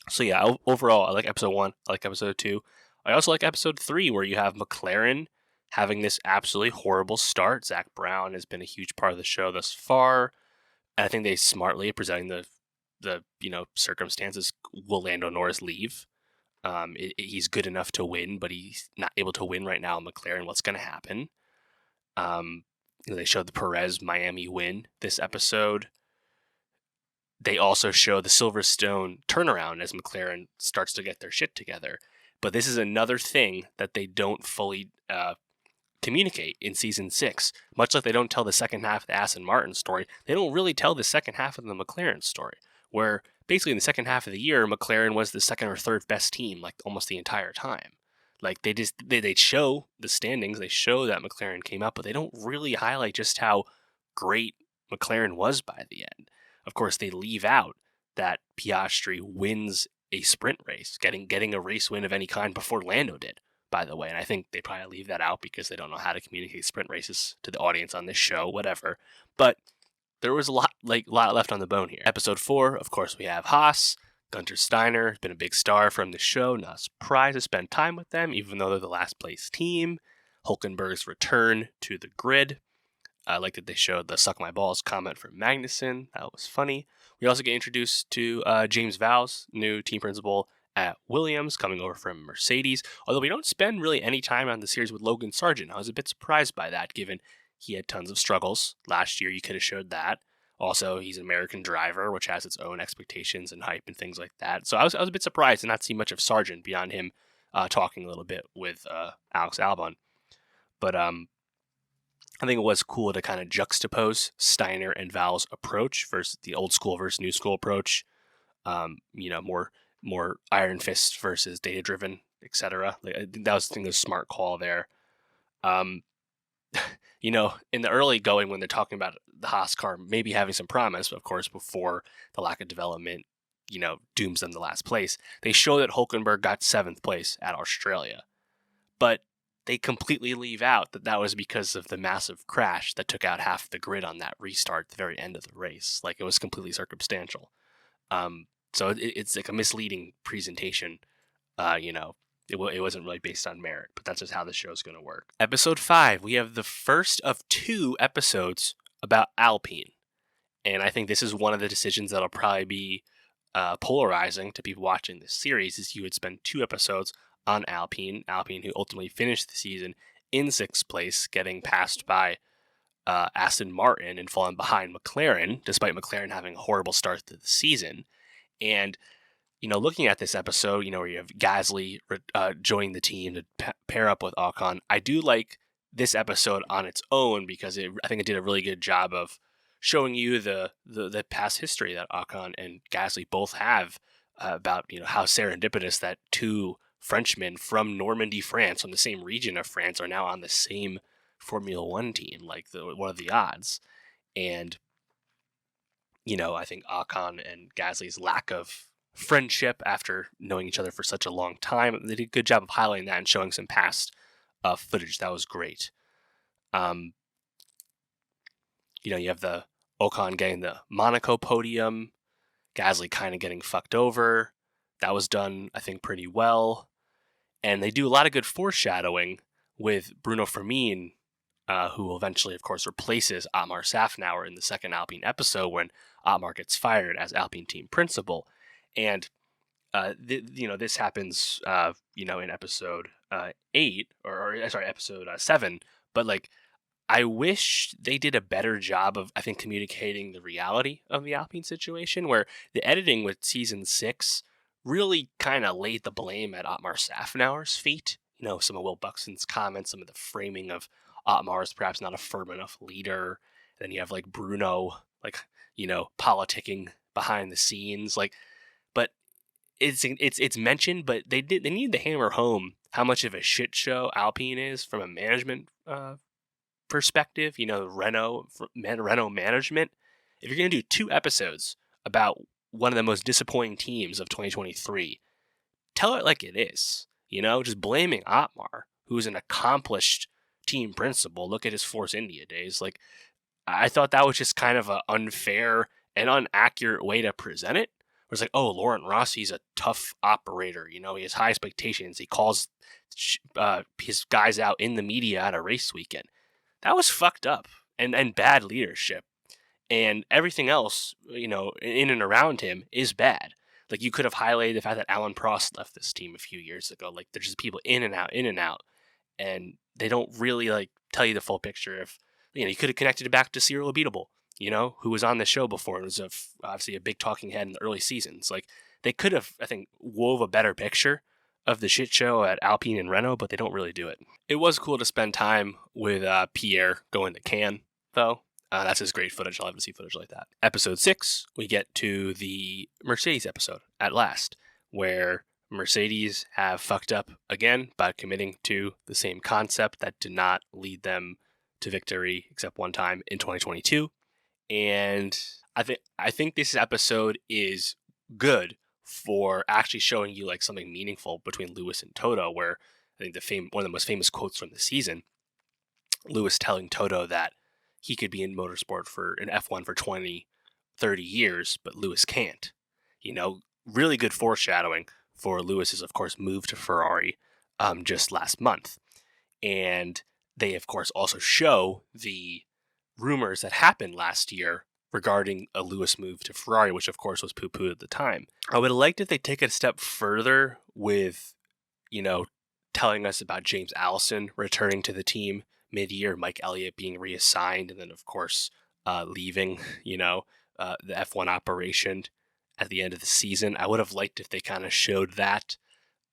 So yeah, overall, I like episode 1. I like episode 2. I also like episode 3, where you have McLaren having this absolutely horrible start. Zach Brown has been a huge part of the show thus far. And I think they smartly presenting the circumstances. Will Lando Norris leave? He's good enough to win, but he's not able to win right now in McLaren. What's going to happen? They showed the Perez Miami win this episode. They also show the Silverstone turnaround as McLaren starts to get their shit together. But this is another thing that they don't fully communicate in season 6. Much like they don't tell the second half of the Aston Martin story, they don't really tell the second half of the McLaren story, where basically in the second half of the year, McLaren was the second or third best team, like almost the entire time. Like they show the standings, they show that McLaren came up, but they don't really highlight just how great McLaren was by the end. Of course, they leave out that Piastri wins a sprint race, getting a race win of any kind before Lando did, by the way. And I think they probably leave that out because they don't know how to communicate sprint races to the audience on this show, whatever. But there was a lot left on the bone here. Episode 4, of course, we have Haas. Gunter Steiner has been a big star from the show. Not surprised to spend time with them, even though they're the last place team. Hulkenberg's return to the grid. I like that they showed the "suck my balls" comment from Magnussen. That was funny. We also get introduced to James Vowles, new team principal at Williams, coming over from Mercedes. Although we don't spend really any time on the series with Logan Sargent. I was a bit surprised by that, given he had tons of struggles. Last year, you could have showed that. Also, he's an American driver, which has its own expectations and hype and things like that. So I was a bit surprised to not see much of Sargent beyond him talking a little bit with Alex Albon. But I think it was cool to kind of juxtapose Steiner and Vowles' approach versus the old school versus new school approach. More iron fist versus data driven, etc. I think that was a smart call there. In the early going, when they're talking about the Haas car maybe having some promise, of course, before the lack of development, dooms them to last place, they show that Hulkenberg got 7th place at Australia. But they completely leave out that was because of the massive crash that took out half the grid on that restart at the very end of the race. Like, it was completely circumstantial. So it's like a misleading presentation, It wasn't really based on merit, but that's just how the show's going to work. Episode 5, we have the first of 2 episodes about Alpine. And I think this is one of the decisions that'll probably be polarizing to people watching this series, is you would spend 2 episodes on Alpine, who ultimately finished the season in 6th place, getting passed by Aston Martin and falling behind McLaren, despite McLaren having a horrible start to the season. And looking at this episode, where you have Gasly joining the team to pair up with Ocon, I do like this episode on its own because I think it did a really good job of showing you the past history that Ocon and Gasly both have about how serendipitous that 2 Frenchmen from Normandy, France, from the same region of France, are now on the same Formula One team. Like, what are the odds? And I think Ocon and Gasly's lack of friendship after knowing each other for such a long time, they did a good job of highlighting that and showing some past footage. That was great. You have the Ocon getting the Monaco podium, Gasly kind of getting fucked over. That was done, I think, pretty well. And they do a lot of good foreshadowing with Bruno Firmin, who will eventually, of course, replaces Otmar Safnauer in the second Alpine episode when Otmar gets fired as Alpine team principal. And, this happens, in episode 8, episode 7. But, I wish they did a better job of, I think, communicating the reality of the Alpine situation, where the editing with season 6 really kind of laid the blame at Otmar Safnauer's feet. Some of Will Buxton's comments, some of the framing of Otmar as perhaps not a firm enough leader. And then you have Bruno, politicking behind the scenes. But it's mentioned, but they need to hammer home how much of a shit show Alpine is from a management perspective. Renault management. If you're going to do 2 episodes about one of the most disappointing teams of 2023, tell it like it is. Just blaming Otmar, who's an accomplished team principal. Look at his Force India days. I thought that was just kind of an unfair and inaccurate way to present it. It was like, oh, Laurent Rossi's a tough operator. You know, he has high expectations. He calls his guys out in the media at a race weekend. That was fucked up and bad leadership. And everything else, you know, in and around him is bad. Like, you could have highlighted the fact that Alan Prost left this team a few years ago. Like, there's just people in and out, and they don't really like tell you the full picture. If you know, you could have connected it back to Cyril Abitable, you know, who was on the show before and was obviously a big talking head in the early seasons. Like, they could have, I think, wove a better picture of the shit show at Alpine and Renault, but they don't really do it. It was cool to spend time with Pierre going to Cannes, though. That's just great footage. I'll have to see footage like that. Episode 6, we get to the Mercedes episode at last, where Mercedes have fucked up again by committing to the same concept that did not lead them to victory except one time in 2022. And I think this episode is good for actually showing you like something meaningful between Lewis and Toto, where I think one of the most famous quotes from the season, Lewis telling Toto that he could be in motorsport for an F1 for 20, 30 years, but Lewis can't. You know, really good foreshadowing for Lewis's, of course, move to Ferrari just last month. And they, of course, also show the rumors that happened last year regarding a Lewis move to Ferrari, which, of course, was poo-pooed at the time. I would have liked if they take it a step further with, you know, telling us about James Allison returning to the team mid-year, Mike Elliott being reassigned, and then, of course, leaving, you know, the F1 operation at the end of the season. I would have liked if they kind of showed that.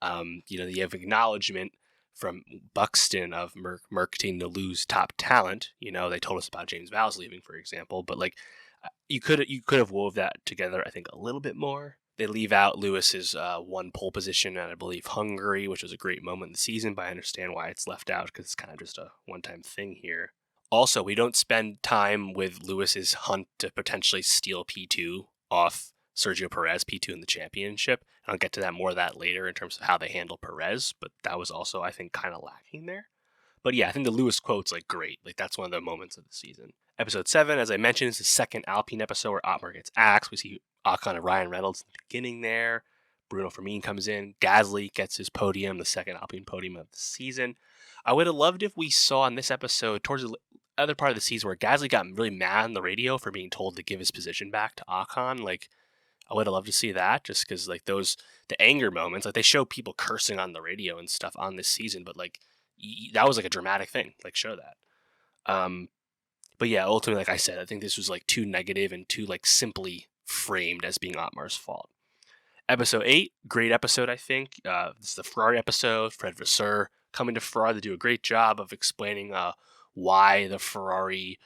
You know, you have acknowledgement from Buxton of Merck team to lose top talent. You know, they told us about James Vowles leaving, for example, but like you could have wove that together, I think, a little bit more. They leave out Lewis's one pole position at, I believe, Hungary, which was a great moment in the season, but I understand why it's left out because it's kind of just a one-time thing here. Also, we don't spend time with Lewis's hunt to potentially steal P2 off Sergio Perez, P2 in the championship. I'll get to that more of that later in terms of how they handle Perez, but that was also, I think, kind of lacking there. But yeah, I think the Lewis quote's like great. Like, that's one of the moments of the season. Episode 7, as I mentioned, is the second Alpine episode where Otmar gets axed. We see Ocon and Ryan Reynolds in the beginning there. Bruno Firmin comes in. Gasly gets his podium, the second Alpine podium of the season. I would have loved if we saw in this episode, towards the other part of the season, where Gasly got really mad on the radio for being told to give his position back to Ocon. Like, I would have loved to see that, just because like the anger moments, like they show people cursing on the radio and stuff on this season, but like that was like a dramatic thing. Like, show that. But yeah, ultimately, like I said, I think this was like too negative and too like simply framed as being Otmar's fault. Episode 8, great episode, I think. This is the Ferrari episode. Fred Vasseur coming to Ferrari to do a great job of explaining why the Ferrari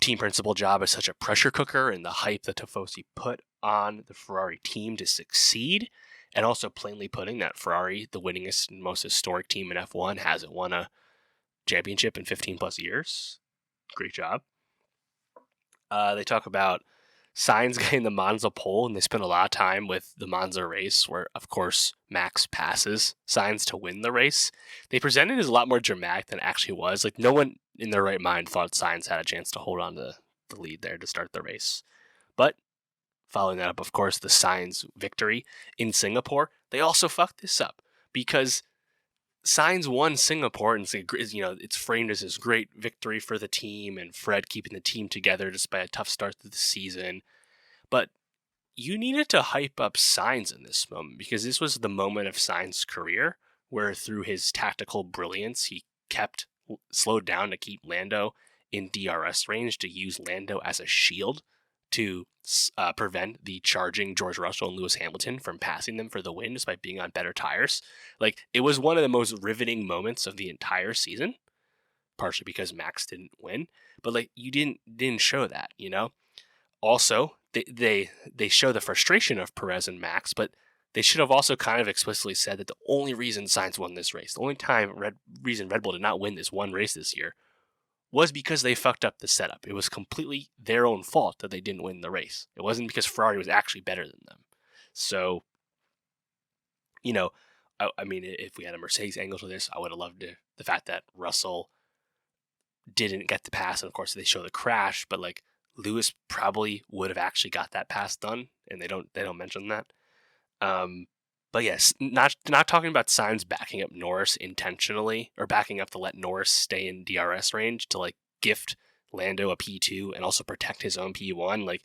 team principal job is such a pressure cooker and the hype that Tifosi put on the Ferrari team to succeed, and also plainly putting that Ferrari, the winningest and most historic team in F1, hasn't won a championship in 15 plus years. Great job. They talk about Sainz getting the Monza pole, and they spend a lot of time with the Monza race where, of course, Max passes Sainz to win the race. They presented it as a lot more dramatic than it actually was. Like, no one in their right mind thought Sainz had a chance to hold on to the lead there to start the race. But following that up, of course, the Sainz victory in Singapore, they also fucked this up because Sainz won Singapore, and it's framed as this great victory for the team and Fred keeping the team together despite a tough start to the season. But you needed to hype up Sainz in this moment because this was the moment of Sainz's career where through his tactical brilliance, he slowed down to keep Lando in DRS range, to use Lando as a shield to prevent the charging George Russell and Lewis Hamilton from passing them for the win despite being on better tires. Like, it was one of the most riveting moments of the entire season, partially because Max didn't win, but like, you didn't show that, you know? Also, they show the frustration of Perez and Max, but they should have also kind of explicitly said that the only reason Sainz won this race, the only reason Red Bull did not win this one race this year, was because they fucked up the setup. It was completely their own fault that they didn't win the race. It wasn't because Ferrari was actually better than them. So, you know, I mean, if we had a Mercedes angle to this, I would have loved the fact that Russell didn't get the pass, and of course they show the crash, but like Lewis probably would have actually got that pass done, and they don't mention that. But yes, not talking about Sainz backing up Norris intentionally, or backing up to let Norris stay in DRS range to like gift Lando a P2 and also protect his own P1. Like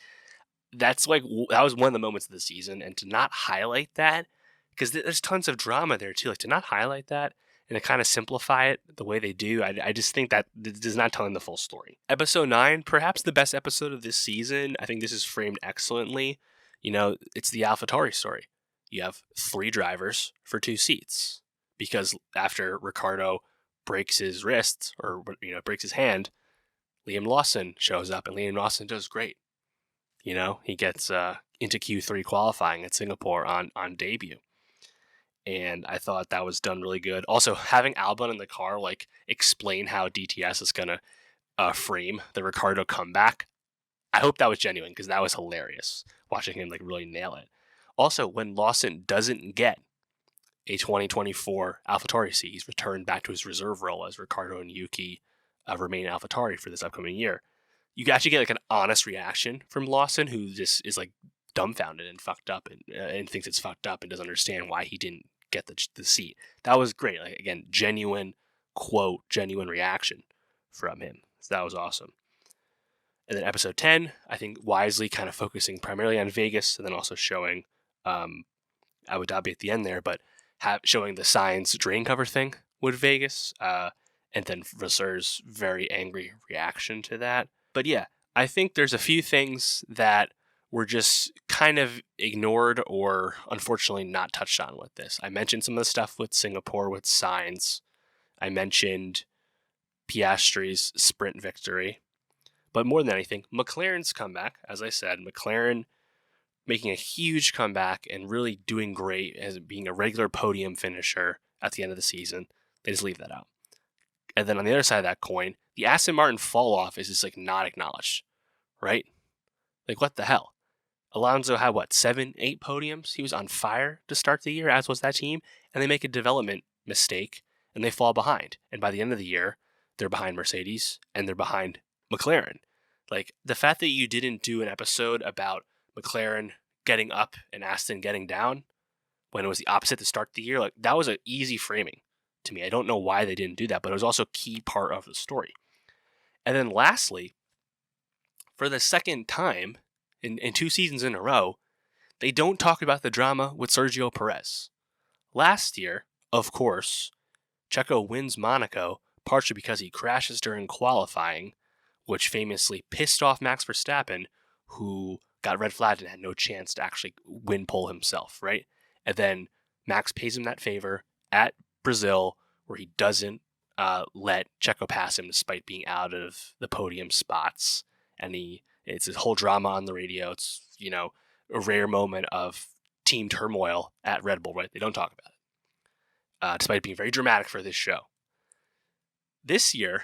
that was one of the moments of the season, and to not highlight that, because there's tons of drama there too, like to not highlight that and to kind of simplify it the way they do, I just think that this is not telling the full story. Episode 9, perhaps the best episode of this season. I think this is framed excellently. It's the AlphaTauri story. You have 3 drivers for 2 seats, because after Ricciardo breaks his wrist, or breaks his hand, Liam Lawson shows up, and Liam Lawson does great. He gets into Q3 qualifying at Singapore on debut. And I thought that was done really good. Also, having Albon in the car, like, explain how DTS is going to frame the Ricciardo comeback. I hope that was genuine, because that was hilarious, watching him, like, really nail it. Also, when Lawson doesn't get a 2024 AlphaTauri seat, he's returned back to his reserve role as Ricciardo and Yuki remain AlphaTauri for this upcoming year. You actually get, like, an honest reaction from Lawson, who just is, like, dumbfounded and fucked up and thinks it's fucked up and doesn't understand why he didn't get the seat. That was great. Like, again, genuine quote, genuine reaction from him. So that was awesome. And then episode 10, I think wisely kind of focusing primarily on Vegas, and then also showing Abu Dhabi at the end there, but showing the Sainz drain cover thing with Vegas, and then Vasseurs' very angry reaction to that. But yeah, I think there's a few things that were just kind of ignored or unfortunately not touched on with this. I mentioned some of the stuff with Singapore with Sainz. I mentioned Piastri's sprint victory. But more than anything, McLaren's comeback. As I said, McLaren making a huge comeback and really doing great as being a regular podium finisher at the end of the season. They just leave that out. And then on the other side of that coin, the Aston Martin fall off is just like not acknowledged, right? Like, what the hell? Alonso had, 7, 8 podiums? He was on fire to start the year, as was that team. And they make a development mistake, and they fall behind. And by the end of the year, they're behind Mercedes, and they're behind McLaren. Like, the fact that you didn't do an episode about McLaren getting up and Aston getting down when it was the opposite to start the year, like, that was an easy framing to me. I don't know why they didn't do that, but it was also a key part of the story. And then lastly, for the second time in 2 seasons in a row, they don't talk about the drama with Sergio Perez. Last year, of course, Checo wins Monaco, partially because he crashes during qualifying, which famously pissed off Max Verstappen, who got red flagged and had no chance to actually win pole himself, right? And then Max pays him that favor at Brazil, where he doesn't let Checo pass him despite being out of the podium spots. And it's this whole drama on the radio. It's, a rare moment of team turmoil at Red Bull, right? They don't talk about it, despite being very dramatic for this show. This year,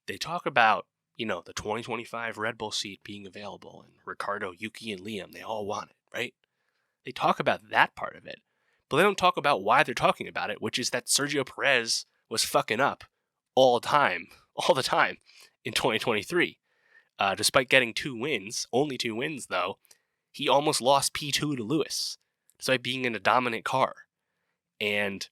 they talk about, the 2025 Red Bull seat being available, and Ricciardo, Yuki, and Liam, they all want it, right? They talk about that part of it, but they don't talk about why they're talking about it, which is that Sergio Perez was fucking up all the time in 2023. Despite getting 2 wins, only 2 wins though, he almost lost P2 to Lewis, despite being in a dominant car. And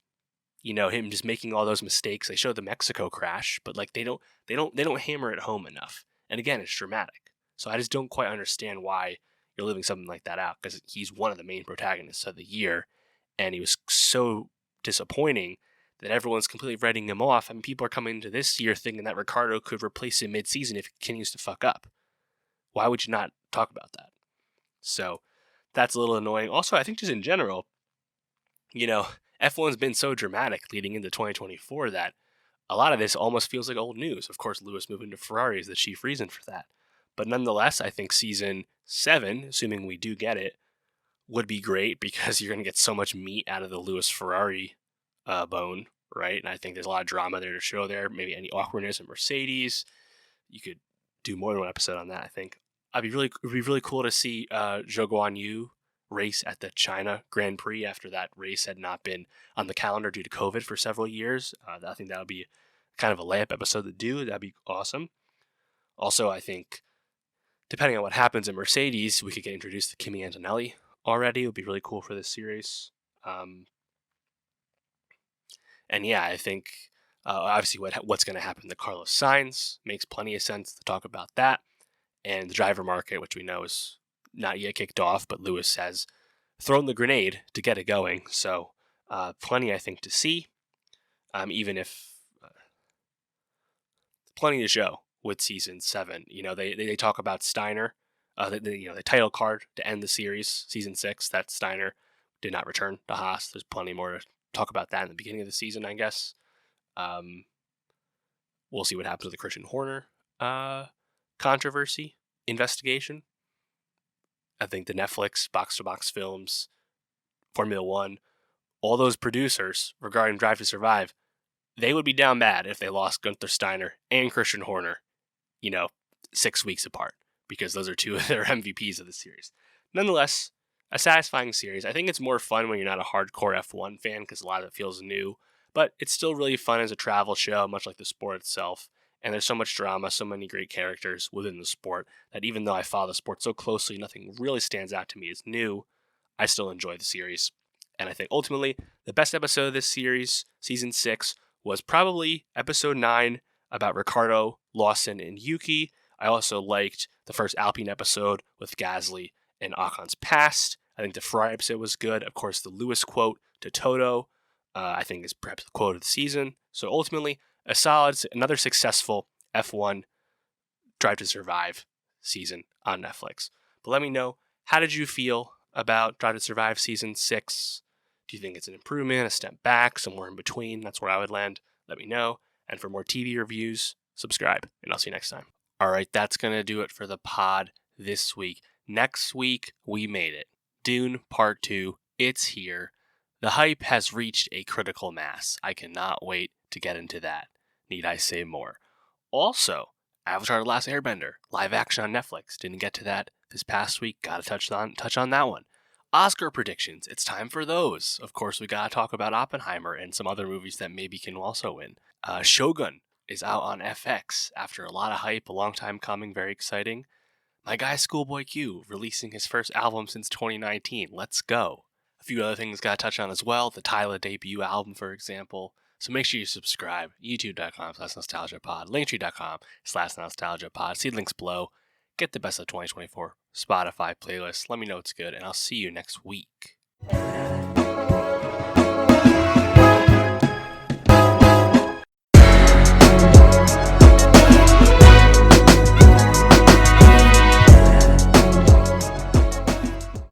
him just making all those mistakes. They show the Mexico crash, but like they don't hammer it home enough. And again, it's dramatic. So I just don't quite understand why you're leaving something like that out, because he's one of the main protagonists of the year, and he was so disappointing that everyone's completely writing him off. I mean, people are coming into this year thinking that Ricciardo could replace him mid-season if he continues to fuck up. Why would you not talk about that? So that's a little annoying. Also, I think just in general, F1's been so dramatic leading into 2024 that a lot of this almost feels like old news. Of course, Lewis moving to Ferrari is the chief reason for that. But nonetheless, I think season 7, assuming we do get it, would be great, because you're going to get so much meat out of the Lewis Ferrari bone, right? And I think there's a lot of drama there to show there. Maybe any awkwardness in Mercedes. You could do more than one episode on that, I think. It'd be really cool to see Zhou Guanyu race at the China Grand Prix after that race had not been on the calendar due to COVID for several years. I think that would be kind of a layup episode to do, that'd be awesome. Also, I think depending on what happens in Mercedes, we could get introduced to Kimi Antonelli already. It would be really cool for this series. And yeah, I think obviously what's going to happen to Carlos Sainz makes plenty of sense to talk about that. And the driver market, which we know is not yet kicked off, but Lewis has thrown the grenade to get it going. So plenty, I think, to see, even if plenty to show with season 7. They talk about Steiner, the title card to end the series, season 6. That Steiner did not return to Haas. There's plenty more to talk about that in the beginning of the season, I guess. We'll see what happens with the Christian Horner controversy investigation. I think the Netflix box-to-box films, Formula One, all those producers regarding Drive to Survive, they would be down bad if they lost Gunther Steiner and Christian Horner, 6 weeks apart, because those are two of their MVPs of the series. Nonetheless, a satisfying series. I think it's more fun when you're not a hardcore F1 fan because a lot of it feels new, but it's still really fun as a travel show, much like the sport itself. And there's so much drama, so many great characters within the sport that even though I follow the sport so closely, nothing really stands out to me as new. I still enjoy the series. And I think ultimately, the best episode of this series, season 6, was probably episode 9 about Ricardo, Lawson, and Yuki. I also liked the first Alpine episode with Gasly and Ocon's past. I think the Ferrari episode was good. Of course, the Lewis quote to Toto, I think, is perhaps the quote of the season. So ultimately, a solid, another successful F1 Drive to Survive season on Netflix. But let me know, how did you feel about Drive to Survive season 6? Do you think it's an improvement, a step back, somewhere in between? That's where I would land. Let me know. And for more TV reviews, subscribe, and I'll see you next time. All right, that's going to do it for the pod this week. Next week, we made it. Dune Part 2, it's here. The hype has reached a critical mass. I cannot wait to get into that. Need I say more? Also, Avatar: The Last Airbender, live action on Netflix. Didn't get to that this past week. Gotta touch on that one. Oscar predictions. It's time for those. Of course, we gotta talk about Oppenheimer and some other movies that maybe can also win. Shogun is out on FX after a lot of hype, a long time coming, very exciting. My guy Schoolboy Q releasing his first album since 2019. Let's go. A few other things gotta touch on as well. The Tyla debut album, for example. So make sure you subscribe. YouTube.com/nostalgiapod. Linktree.com/nostalgiapod. See links below. Get the best of 2024 Spotify playlist. Let me know it's good, and I'll see you next week.